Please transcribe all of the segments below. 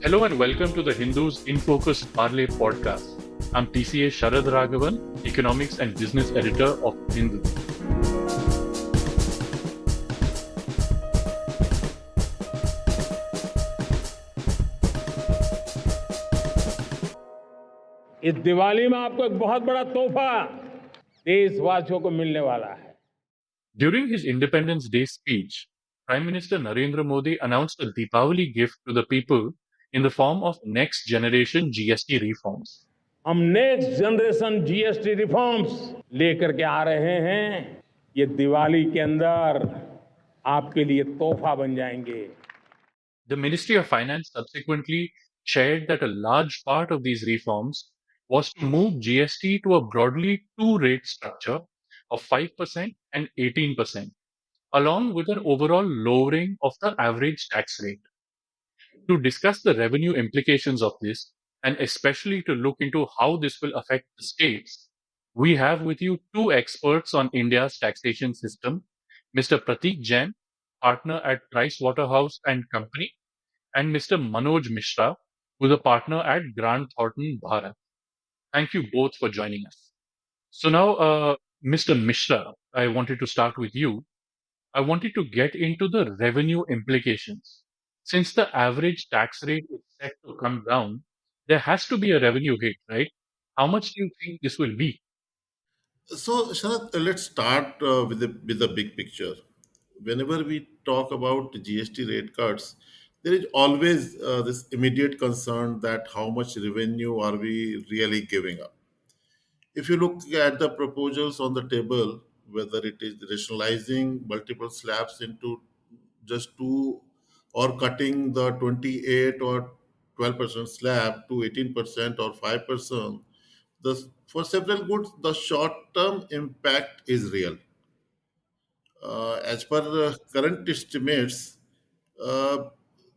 Hello and welcome to the Hindus in Focus-Parley podcast. I'm T.C.A. Sharad Raghavan, Economics and Business Editor of Hindu. इस दिवाली में आपको एक बहुत बड़ा तोहफा देशवासियों को मिलने वाला है. During his Independence Day speech, Prime Minister Narendra Modi announced a Deepavali gift to the people in the form of next generation GST reforms. हम नेक्स्ट जनरेशन जीएसटी रिफॉर्म्स लेकर के आ रहे हैं. ये दिवाली के अंदर आपके लिए तोहफा बन जाएंगे. The Ministry of Finance subsequently shared that a large part of these reforms was to move GST to a broadly two-rate structure of 5% and 18%, along with an overall lowering of the average tax rate. To discuss the revenue implications of this, and especially to look into how this will affect the states, we have with you two experts on India's taxation system, Mr. Pratik Jain, partner at Waterhouse and Company, and Mr. Manoj Mishra, who is a partner at Thornton, Bharat. Thank you both for joining us. So now, Mr. Mishra, I wanted to start with you. I wanted to get into the revenue implications. Since the average tax rate is set to come down, there has to be a revenue hit, right? How much do you think this will be? So, Sharad, let's start with the big picture. Whenever we talk about GST rate cuts, there is always this immediate concern that how much revenue are we really giving up? If you look at the proposals on the table, whether it is rationalizing multiple slabs into just two, or cutting the 28 or 12% slab to 18% or 5%, for several goods, the short term impact is real. As per current estimates, uh,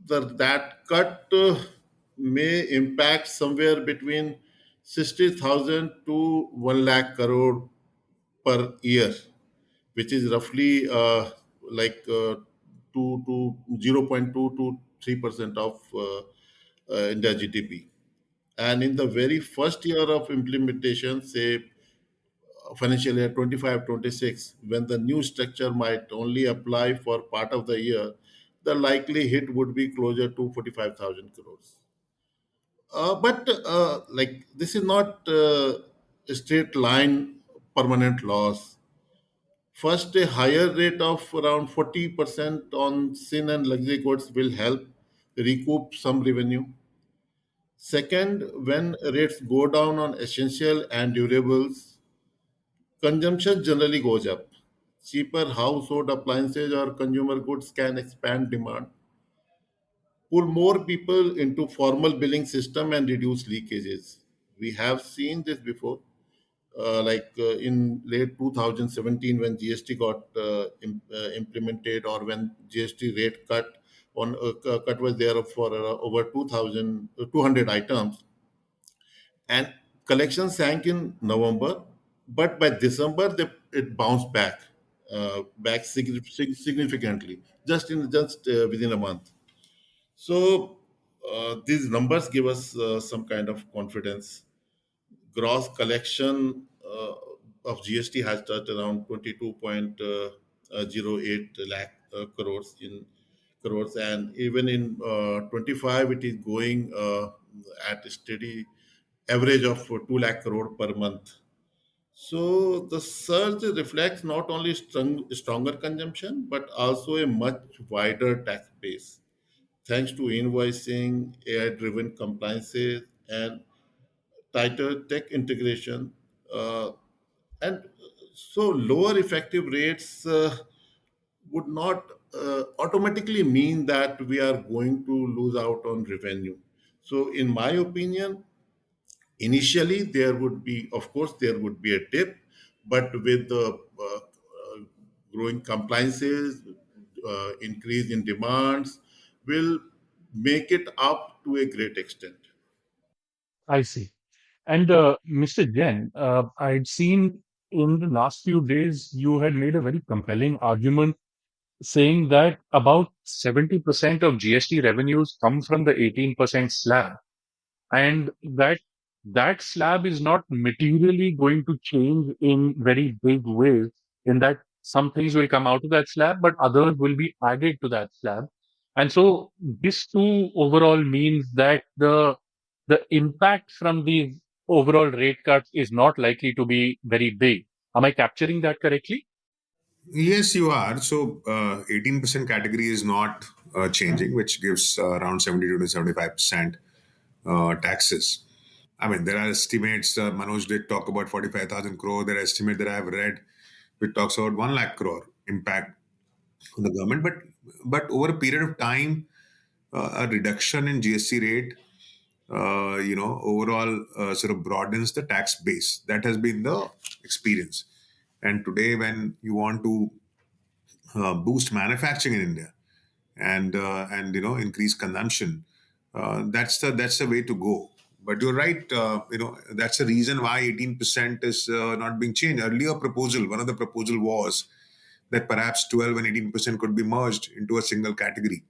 that cut may impact somewhere between 60,000 to 1 lakh crore per year, which is roughly like 2 to 0.2 to 3% of India GDP. And in the very first year of implementation, say financial year 25-26, when the new structure might only apply for part of the year, the likely hit would be closer to 45,000 crores. But like this is not a straight line permanent loss. First, a higher rate of around 40% on sin and luxury goods will help recoup some revenue. Second, when rates go down on essential and durables, consumption generally goes up. Cheaper household appliances or consumer goods can expand demand, pull more people into formal billing system and reduce leakages. We have seen this before, in late 2017 when GST got implemented, or when GST rate cut was there for over 2,200 items, and collection sank in November, but by December it bounced back significantly, just within a month. So these numbers give us some kind of confidence. Gross collection of GST has touched around 22.08 lakh crores, and even in 25 it is going at a steady average of 2 lakh crore per month. So the surge reflects not only stronger consumption but also a much wider tax base, thanks to invoicing, AI-driven compliances, and tighter tech integration. Uh, and so lower effective rates would not automatically mean that we are going to lose out on revenue. So, in my opinion, initially there would be, of course, there would be a dip, but with the growing compliances, increase in demands, will make it up to a great extent. I see. And Mr. Jain, I'd seen in the last few days you had made a very compelling argument saying that about 70% of GST revenues come from the 18% slab, and that slab is not materially going to change in very big ways, in that some things will come out of that slab, but others will be added to that slab. And so this too overall means that the impact from the overall rate cuts is not likely to be very big. Am I capturing that correctly? Yes, you are. So, 18% category is not changing, which gives around 72 to 75% taxes. I mean, there are estimates. Manoj did talk about 45,000 crore. There are estimates that I have read which talks about 1 lakh crore impact on the government. But over a period of time, a reduction in GST rate, overall sort of broadens the tax base. That has been the experience. And today, when you want to boost manufacturing in India and increase consumption, that's the way to go. But you're right. That's the reason why 18% is not being changed. Earlier proposal, one of the proposal was that perhaps 12 and 18% could be merged into a single category.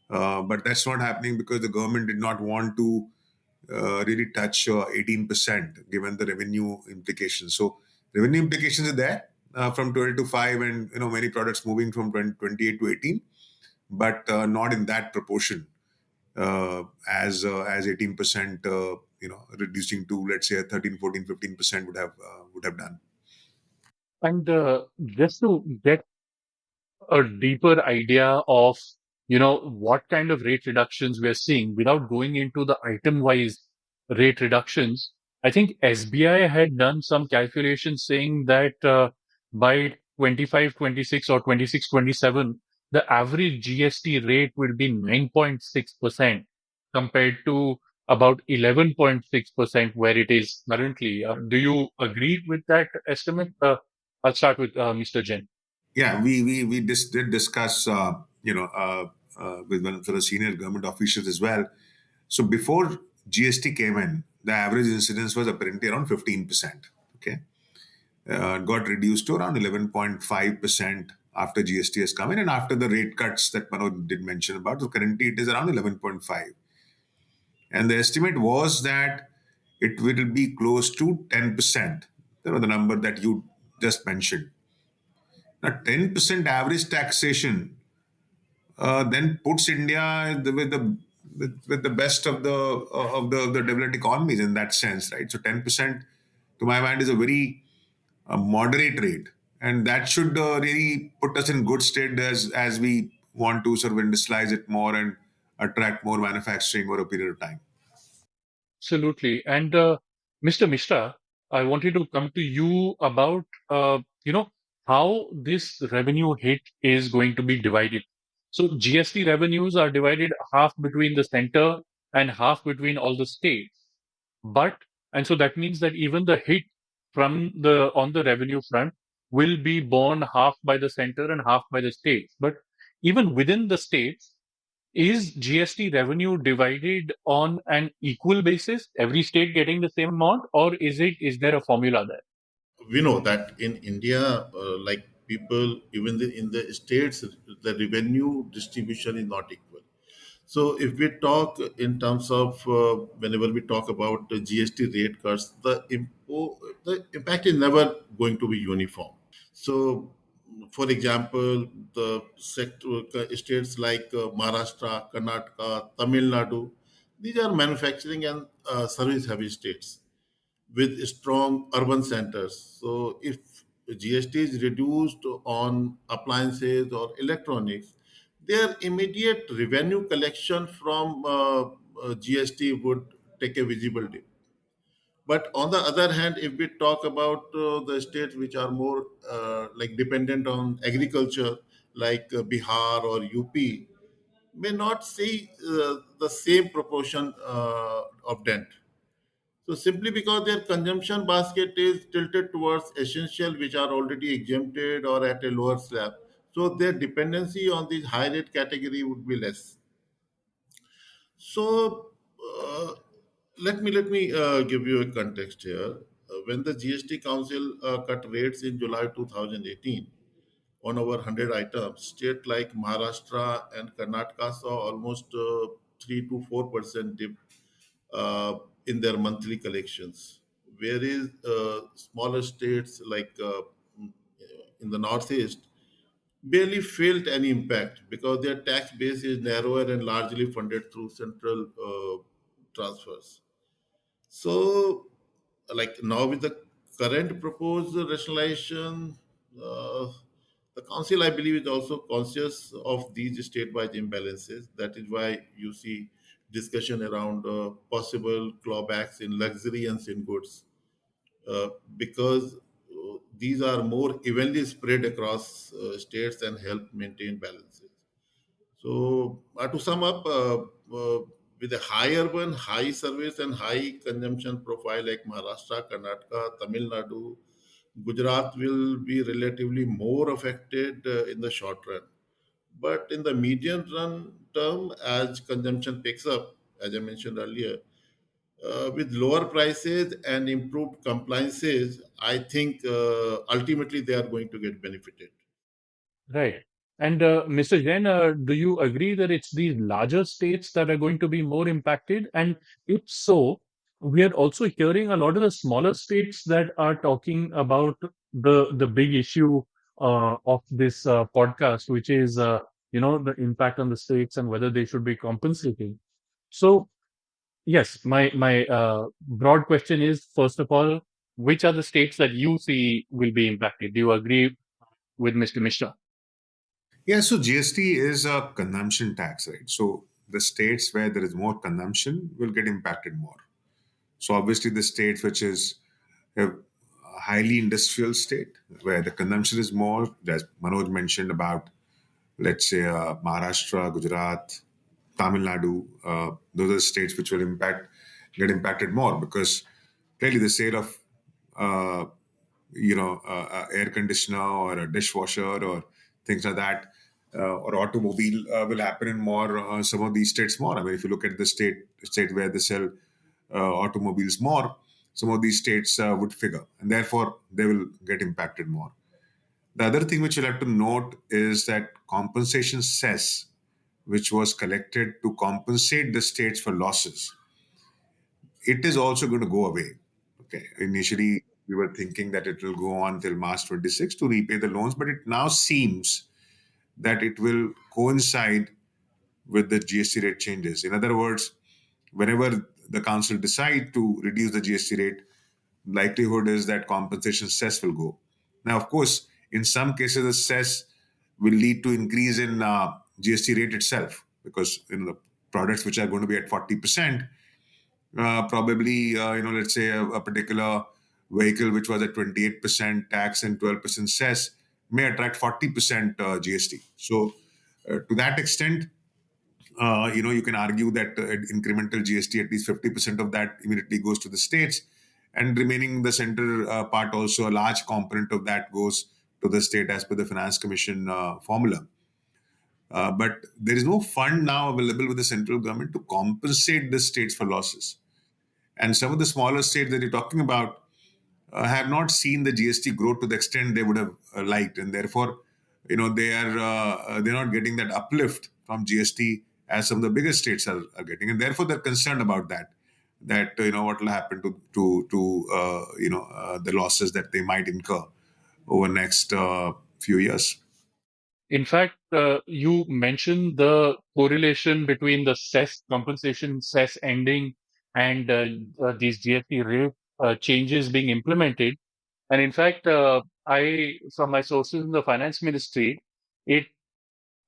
But that's not happening because the government did not want to really touch 18% given the revenue implications. So revenue implications are there from 12 to 5 and many products moving from 28 to 18, but not in that proportion as 18% reducing to, let's say, 13, 14, 15% would have done. And just to get a deeper idea of what kind of rate reductions we are seeing without going into the item wise rate reductions, I think SBI had done some calculations saying that by 25 26 or 26 27 the average GST rate will be 9.6% compared to about 11.6% where it is currently. Do you agree with that estimate? I'll start with Mr. Jain. Yeah, we did discuss, with one of the senior government officials as well. So before GST came in, the average incidence was apparently around 15%. Okay, got reduced to around 11.5% after GST has come in, and after the rate cuts that Manoj did mention about. So currently it is around 11.5, and the estimate was that it will be close to 10%. The number that you just mentioned. Now, 10% average taxation then puts India with the best of the developed economies in that sense, right? So 10%, to my mind, is a very moderate rate, and that should really put us in good state as we want to sort of industrialize it more and attract more manufacturing over a period of time. Absolutely. And Mr. Mishra, I wanted to come to you about how this revenue hit is going to be divided. So GST revenues are divided half between the center and half between all the states. But and so that means that even the hit from the on the revenue front will be borne half by the center and half by the states. But even within the states, is GST revenue divided on an equal basis, every state getting the same amount, or is there a formula there? We know that in India, like people, even in the states, the revenue distribution is not equal. So if we talk in terms of whenever we talk about the GST rate cuts, the impact is never going to be uniform. So, for example, the states like Maharashtra, Karnataka, Tamil Nadu, these are manufacturing and service heavy states with strong urban centers. So, if GST is reduced on appliances or electronics, their immediate revenue collection from GST would take a visible dip. But on the other hand, if we talk about the states which are more like dependent on agriculture, like Bihar or UP, may not see the same proportion of dent. So simply because their consumption basket is tilted towards essential which are already exempted or at a lower slab, so their dependency on this high rate category would be less. So let me give you a context here. When the GST Council cut rates in July 2018, on our 100 items. State like Maharashtra and Karnataka saw almost 3 to 4% dip uh, in their monthly collections. Whereas smaller states like in the northeast barely felt any impact because their tax base is narrower and largely funded through central transfers. So, like now with the current proposed rationalization, uh, the council, I believe, is also conscious of these state-wise imbalances. That is why you see discussion around possible clawbacks in luxury and sin goods, because these are more evenly spread across states and help maintain balances. So, to sum up, with a high urban, high service, and high consumption profile like Maharashtra, Karnataka, Tamil Nadu, Gujarat will be relatively more affected in the short run. But in the medium run term, as consumption picks up, as I mentioned earlier, with lower prices and improved compliances, I think ultimately they are going to get benefited. Right. And Mr. Jain, do you agree that it's these larger states that are going to be more impacted? And if so, we are also hearing a lot of the smaller states that are talking about the big issue of this podcast, which is the impact on the states and whether they should be compensating. So yes, my broad question is, first of all, which are the states that you see will be impacted? Do you agree with Mr. Mishra? Yeah, so GST is a consumption tax, right? So the states where there is more consumption will get impacted more. So obviously, the states which is a highly industrial state where the consumption is more, as Manoj mentioned about, let's say Maharashtra, Gujarat, Tamil Nadu, those are states which will get impacted more because clearly the sale of uh, air conditioner or a dishwasher or things like that, or automobile will happen in more some of these states more. I mean, if you look at the state where they sell automobiles more, some of these states would figure, and therefore they will get impacted more. The other thing which you'll have to note is that compensation cess, which was collected to compensate the states for losses, it is also going to go away. Okay. Initially, we were thinking that it will go on till March 26 to repay the loans, but it now seems that it will coincide with the GST rate changes. In other words, whenever the council decide to reduce the GST rate, likelihood is that compensation cess will go. Now, of course, in some cases, the cess will lead to increase in GST rate itself because the products which are going to be at 40%, probably let's say a particular vehicle which was at 28% tax and 12% cess may attract 40% GST. So to that extent, you can argue that incremental GST, at least 50% of that immediately goes to the states, and remaining the center part also, a large component of that goes to the state as per the Finance Commission formula. But there is no fund now available with the central government to compensate the states for losses. And some of the smaller states that you're talking about have not seen the GST grow to the extent they would have liked, and therefore, they're not getting that uplift from GST as some of the bigger states are getting, and therefore they're concerned about that. That what will happen to the losses that they might incur over next few years. In fact, you mentioned the correlation between the cess compensation cess ending and these GST rate changes being implemented. And in fact, from my sources in the finance ministry, it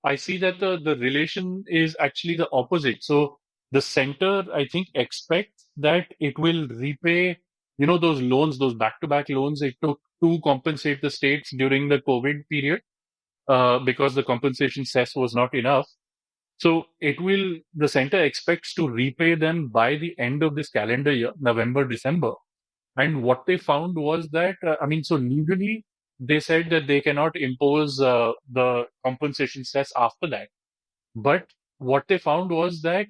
I see that the relation is actually the opposite. So the center, I think, expects that it will repay, those loans, those back-to-back loans it took to compensate the states during the COVID period, because the compensation cess was not enough. So the center expects to repay them by the end of this calendar year, November, December. And what they found was that, so legally, they said that they cannot impose the compensation cess after that. But what they found was that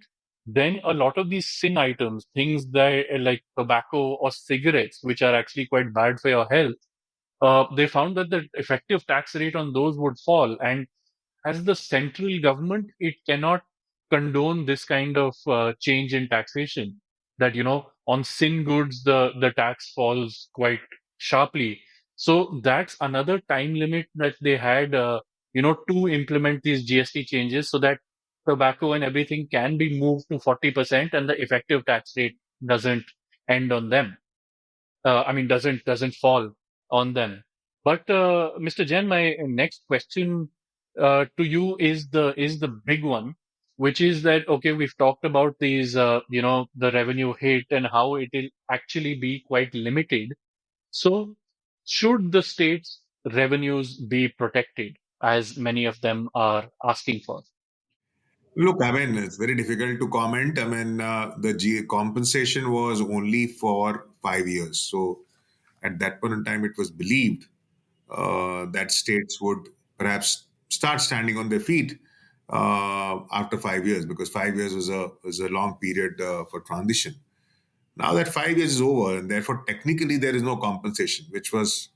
then a lot of these sin items, things that like tobacco or cigarettes, which are actually quite bad for your health, they found that the effective tax rate on those would fall. And as the central government, it cannot condone this kind of change in taxation. That on sin goods the tax falls quite sharply. So that's another time limit that they had, to implement these GST changes, so that tobacco and everything can be moved to 40%, and the effective tax rate doesn't end on them. I mean, doesn't fall on them. But Mr. Jain, my next question to you is the big one, which is that, okay, we've talked about these, the revenue hit and how it will actually be quite limited. So, should the state's revenues be protected, as many of them are asking for? Look, I mean, it's very difficult to comment. I mean, the compensation was only for 5 years. So at that point in time, it was believed that states would perhaps start standing on their feet after 5 years, because 5 years was a long period for transition. Now that 5 years is over, and therefore technically there is no compensation, which was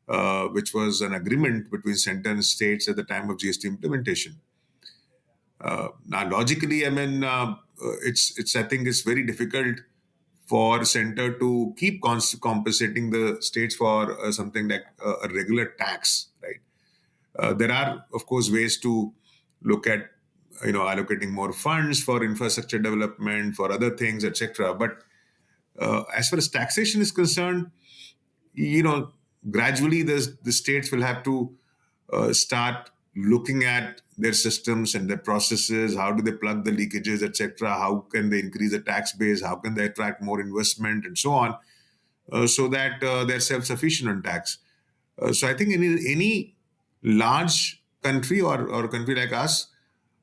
an agreement between center and states at the time of GST implementation. Now, logically, I mean, it's I think it's very difficult for center to keep compensating the states for something like a regular tax, right? There are, of course, ways to look at allocating more funds for infrastructure development, for other things, etc. But as far as taxation is concerned, you know, gradually the states will have to start looking at their systems and their processes. How do they plug the leakages, etc.? How can they increase the tax base? How can they attract more investment and so on, so that they're self-sufficient on tax? So I think in any large country or a country like us,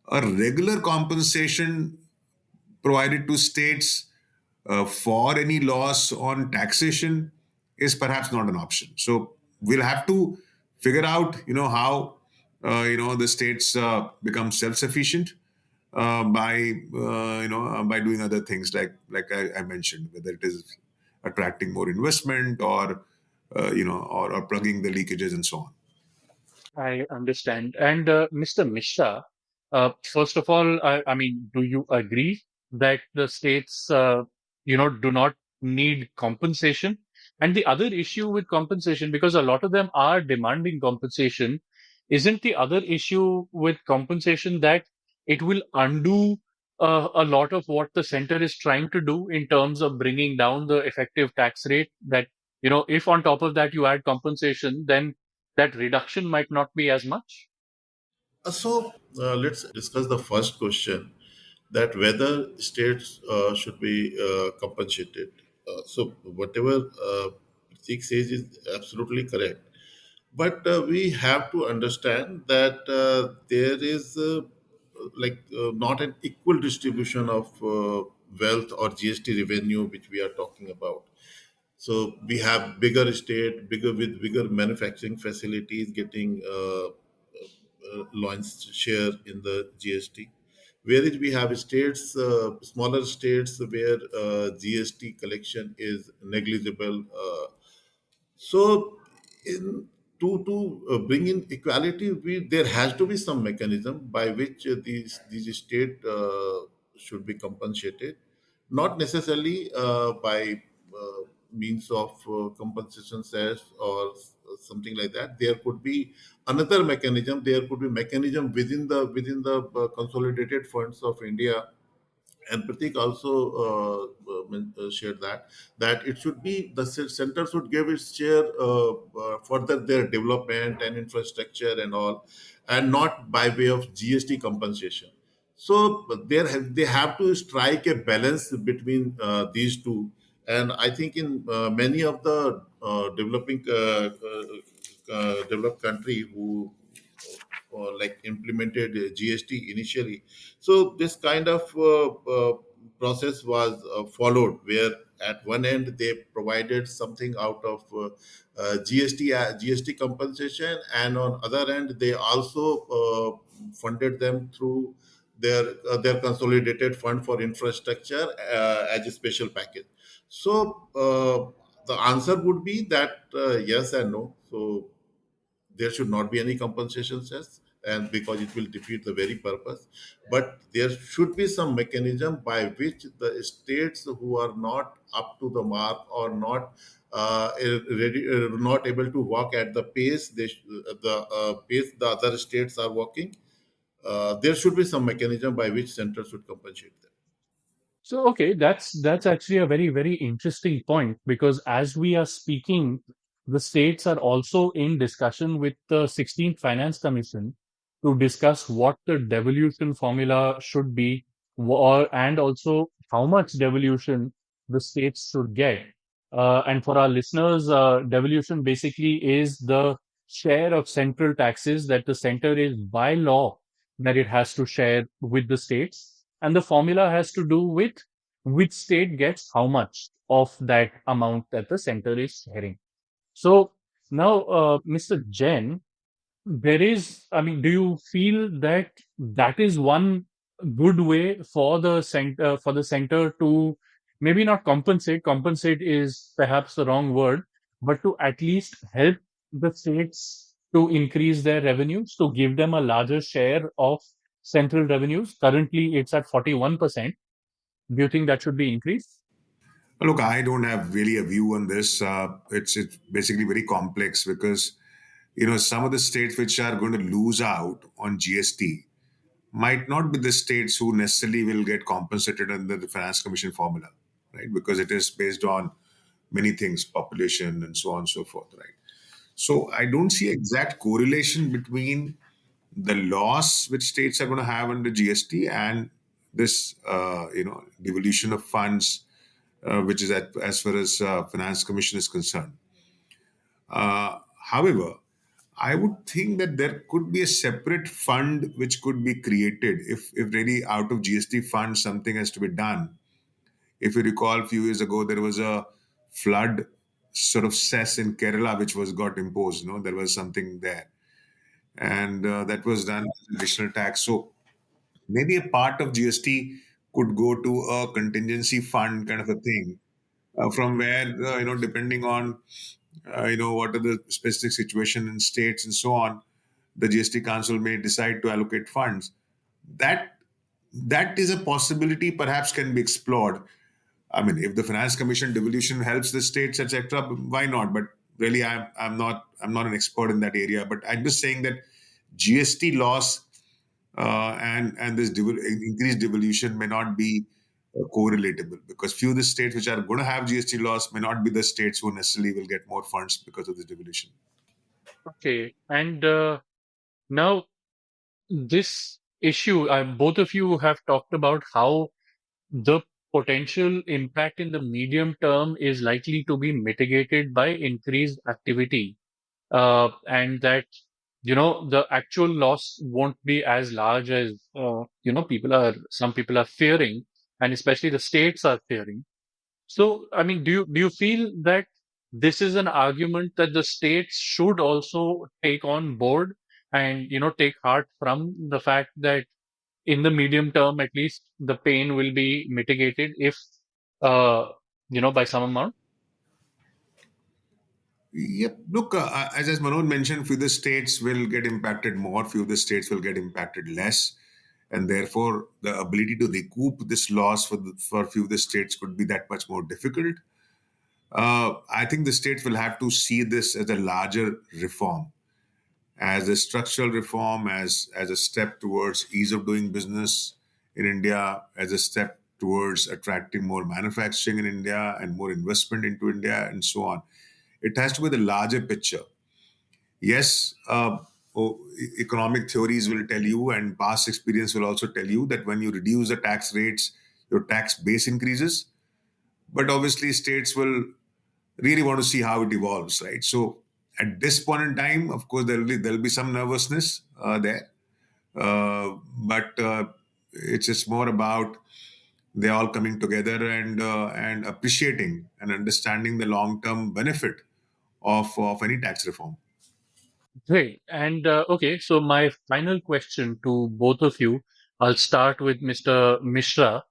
a regular compensation provided to states for any loss on taxation is perhaps not an option. So we'll have to figure out, how the states become self-sufficient by doing other things like I mentioned, whether it is attracting more investment or plugging the leakages and so on. I understand. And Mr. Mishra, first of all, I mean, do you agree that the states, do not need compensation? And the other issue with compensation, because a lot of them are demanding compensation, isn't the other issue with compensation that it will undo a lot of what the center is trying to do in terms of bringing down the effective tax rate? That, if on top of that you add compensation, then that reduction might not be as much. Let's discuss the first question, that whether states should be compensated. So whatever Pratik says is absolutely correct. But we have to understand that there is not an equal distribution of wealth or GST revenue which we are talking about. So we have bigger state, bigger with bigger manufacturing facilities getting lion's share in the GST. Whereas we have states, smaller states where GST collection is negligible. So, in to bring in equality, there has to be some mechanism by which these state should be compensated, not necessarily by means of compensation cess or something like that. There could be another mechanism. There could be mechanism within the consolidated funds of India, and Pratik also shared that it should be the center should give its share further their development and infrastructure and all, and not by way of GST compensation. So they have to strike a balance between these two, and I think in many of the developed country who like implemented GST initially. So this kind of process was followed, where at one end they provided something out of GST compensation, and on other end they also funded them through their consolidated fund for infrastructure as a special package. So The answer would be that yes and no. So there should not be any compensation cess, and because it will defeat the very purpose. But there should be some mechanism by which the states who are not up to the mark or not ready, not able to walk at the pace the pace the other states are walking, there should be some mechanism by which center should compensate them. So, okay, that's actually a very, very interesting point because as we are speaking, the states are also in discussion with the 16th Finance Commission to discuss what the devolution formula should be, and also how much devolution the states should get. And for our listeners, devolution basically is the share of central taxes that the center is by law that it has to share with the states. And the formula has to do with which state gets how much of that amount that the center is sharing. So now, Mr. Jain, I mean, do you feel that that is one good way for the center to maybe not compensate is perhaps the wrong word, but to at least help the states to increase their revenues, to give them a larger share of central revenues? Currently, it's at 41%. Do you think that should be increased? Look, I don't have really a view on this. It's basically very complex because some of the states which are going to lose out on GST might not be the states who necessarily will get compensated under the Finance Commission formula, right? Because it is based on many things, population and so on and so forth, right? So I don't see exact correlation between the loss which states are going to have under GST and this, devolution of funds, which is as far as Finance Commission is concerned. However, I would think that there could be a separate fund which could be created if really out of GST fund something has to be done. If you recall, a few years ago there was a flood sort of cess in Kerala which was got imposed. There was something there, and that was done as additional tax. So maybe a part of GST could go to a contingency fund kind of a thing, from where depending on what are the specific situation in states and so on, the GST Council may decide to allocate funds. That that is a possibility, perhaps can be explored. I mean, if the Finance Commission devolution helps the states, etc., why not? But really, I'm not an expert in that area. But I'm just saying that GST loss and this increased devolution may not be correlatable, because few of the states which are going to have GST loss may not be the states who necessarily will get more funds because of this devolution. Okay. And now this issue, both of you have talked about how the potential impact in the medium term is likely to be mitigated by increased activity, and that the actual loss won't be as large as some people are fearing, and especially the states are fearing. So, I mean, do you feel that this is an argument that the states should also take on board and take heart from the fact that in the medium term, at least, the pain will be mitigated if uh, by some amount? Yep. Look, as Manoj mentioned, few of the states will get impacted more, few of the states will get impacted less. And therefore, the ability to recoup this loss for few of the states could be that much more difficult. I think the states will have to see this as a larger reform, as a structural reform, as a step towards ease of doing business in India, as a step towards attracting more manufacturing in India and more investment into India, and so on. It has to be the larger picture. Yes, economic theories will tell you, and past experience will also tell you, that when you reduce the tax rates, your tax base increases. But obviously, states will really want to see how it evolves, right? So at this point in time, of course, there'll be some nervousness there, but it's just more about they all coming together and appreciating and understanding the long term benefit of any tax reform. Great. And okay, so my final question to both of you, I'll start with Mr. Mishra.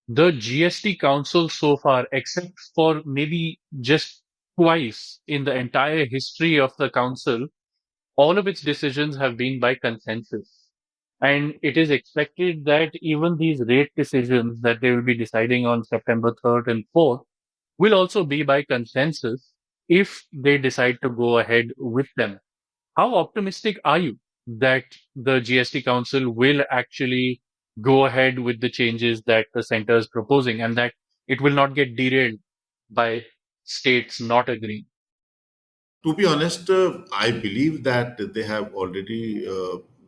The GST Council so far, except for maybe just twice in the entire history of the Council, all of its decisions have been by consensus. And it is expected that even these rate decisions that they will be deciding on September 3rd and 4th will also be by consensus if they decide to go ahead with them. How optimistic are you that the GST Council will actually go ahead with the changes that the center is proposing and that it will not get derailed by states not agreeing? To be honest, I believe that they have already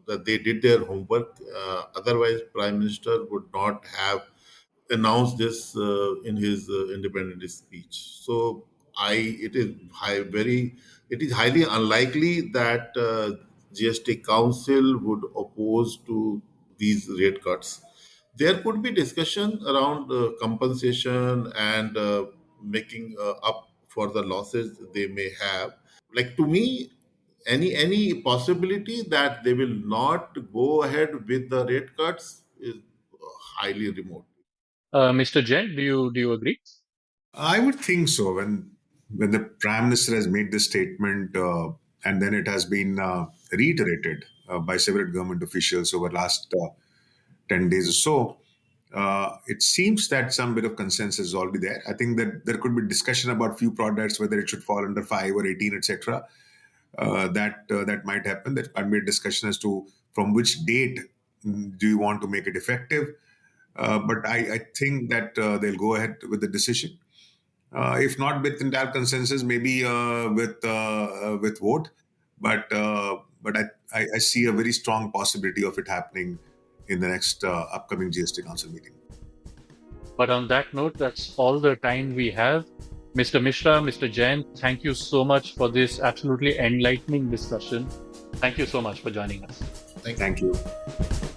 that they did their homework. Otherwise, Prime Minister would not have announced this in his independence speech. So, it is highly unlikely that GST Council would oppose to these rate cuts. There could be discussion around compensation and making up for the losses they may have. Like, to me, any possibility that they will not go ahead with the rate cuts is highly remote. Mr. Jain, do you agree? I would think so. When the Prime Minister has made this statement, and then it has been reiterated by several government officials over last 10 days or so, it seems that some bit of consensus is already there. I think that there could be discussion about few products, whether it should fall under 5 or 18, etc. That might happen. That might be a discussion as to from which date do you want to make it effective. But I think that they'll go ahead with the decision. If not with entire consensus, maybe with vote. But I see a very strong possibility of it happening in the next upcoming GST Council meeting. But on that note, that's all the time we have. Mr. Mishra, Mr. Jain, thank you so much for this absolutely enlightening discussion. Thank you so much for joining us. Thank you. Thank you.